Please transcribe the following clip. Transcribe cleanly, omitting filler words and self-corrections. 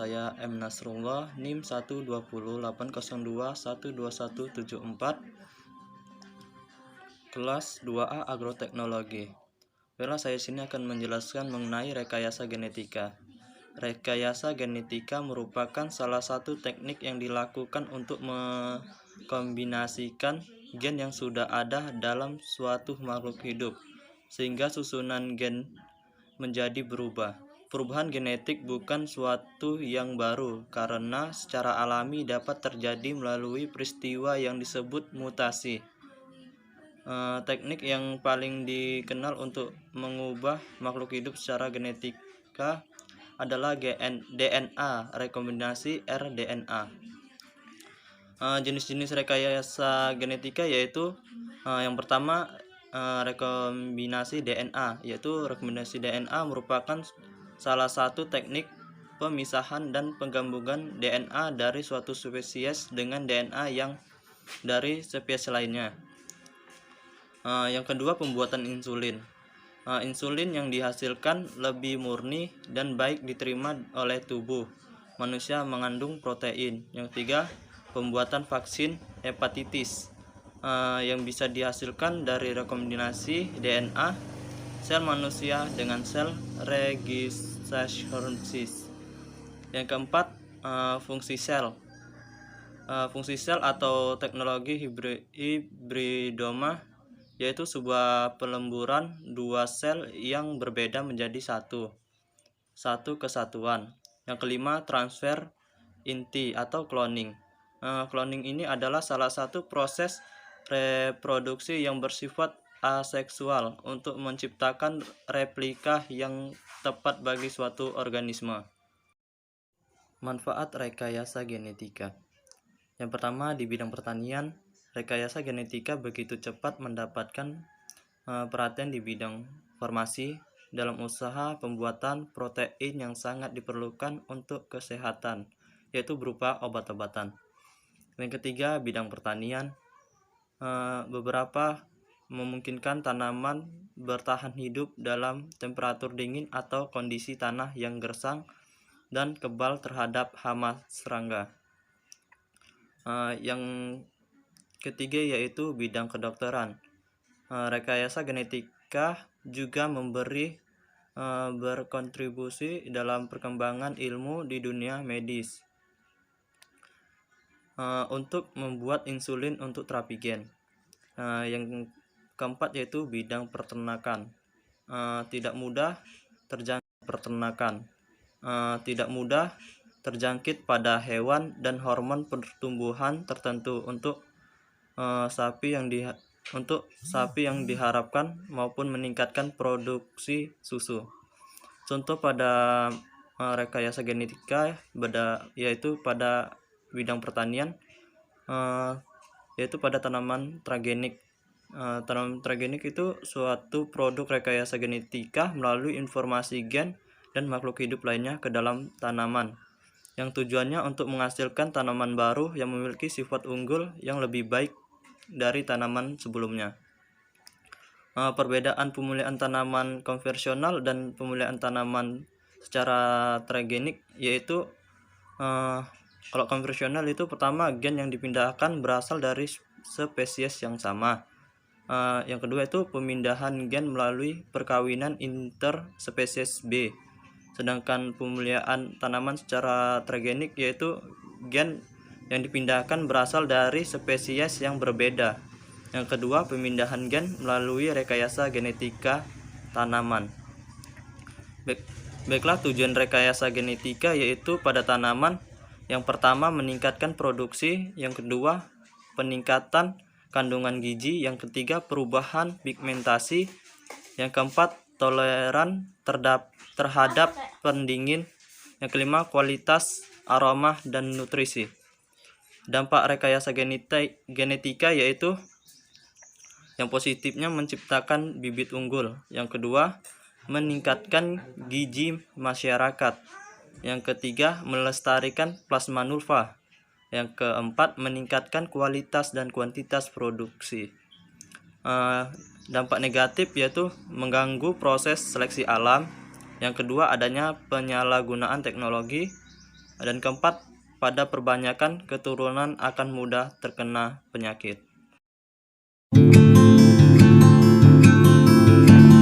saya M. Nasrullah, NIM 12080212174, kelas 2A Agroteknologi. Baiklah, saya sini akan menjelaskan mengenai rekayasa genetika. Rekayasa genetika merupakan salah satu teknik yang dilakukan untuk mengkombinasikan gen yang sudah ada dalam suatu makhluk hidup, sehingga susunan gen menjadi berubah. Perubahan genetik bukan suatu yang baru, karena secara alami dapat terjadi melalui peristiwa yang disebut mutasi. Teknik yang paling dikenal untuk mengubah makhluk hidup secara genetika adalah DNA, rekombinasi rDNA. Jenis-jenis rekayasa genetika yaitu yang pertama rekombinasi DNA, yaitu rekombinasi DNA merupakan salah satu teknik pemisahan dan penggabungan DNA dari suatu spesies dengan DNA yang dari spesies lainnya. Yang kedua, pembuatan insulin. Insulin yang dihasilkan lebih murni dan baik diterima oleh tubuh manusia, mengandung protein. Yang ketiga, pembuatan vaksin hepatitis yang bisa dihasilkan dari rekombinasi DNA sel manusia dengan sel registrasionis. Yang keempat, fungsi sel. Fungsi sel atau teknologi hibridoma, yaitu sebuah pelemburan dua sel yang berbeda menjadi satu kesatuan. Yang kelima, transfer inti atau cloning. Cloning ini adalah salah satu proses reproduksi yang bersifat aseksual untuk menciptakan replika yang tepat bagi suatu organisme. Manfaat rekayasa genetika. Yang pertama, di bidang pertanian, rekayasa genetika begitu cepat mendapatkan perhatian di bidang farmasi dalam usaha pembuatan protein yang sangat diperlukan untuk kesehatan, yaitu berupa obat-obatan. Yang ketiga, bidang pertanian, beberapa memungkinkan tanaman bertahan hidup dalam temperatur dingin atau kondisi tanah yang gersang dan kebal terhadap hama serangga. Yang ketiga yaitu bidang kedokteran. Rekayasa genetika juga berkontribusi dalam perkembangan ilmu di dunia medis untuk membuat insulin untuk terapi gen. Yang keempat yaitu bidang peternakan. Tidak mudah terjangkit pada hewan dan hormon pertumbuhan tertentu untuk sapi yang diharapkan maupun meningkatkan produksi susu. Contoh pada rekayasa genetika yaitu pada bidang pertanian, yaitu pada tanaman transgenik. Tanaman transgenik itu suatu produk rekayasa genetika melalui informasi gen dan makhluk hidup lainnya ke dalam tanaman, yang tujuannya untuk menghasilkan tanaman baru yang memiliki sifat unggul yang lebih baik dari tanaman sebelumnya. Perbedaan pemulihan tanaman konvensional dan pemulihan tanaman secara transgenik yaitu kalau konvensional itu pertama, gen yang dipindahkan berasal dari spesies yang sama. Yang kedua itu pemindahan gen melalui perkawinan interspesies B. Sedangkan pemulihan tanaman secara transgenik yaitu gen yang dipindahkan berasal dari spesies yang berbeda. Yang kedua, pemindahan gen melalui rekayasa genetika tanaman. Baiklah, tujuan rekayasa genetika yaitu pada tanaman. Yang pertama, meningkatkan produksi. Yang kedua, peningkatan kandungan gizi. Yang ketiga, perubahan pigmentasi. Yang keempat, toleran terhadap pendingin. Yang kelima, kualitas aroma dan nutrisi. Dampak rekayasa genetika yaitu yang positifnya menciptakan bibit unggul. Yang kedua, meningkatkan gizi masyarakat. Yang ketiga, melestarikan plasma nulva. Yang keempat, meningkatkan kualitas dan kuantitas produksi. Dampak negatif yaitu mengganggu proses seleksi alam. Yang kedua, adanya penyalahgunaan teknologi. Dan keempat, pada perbanyakan keturunan akan mudah terkena penyakit.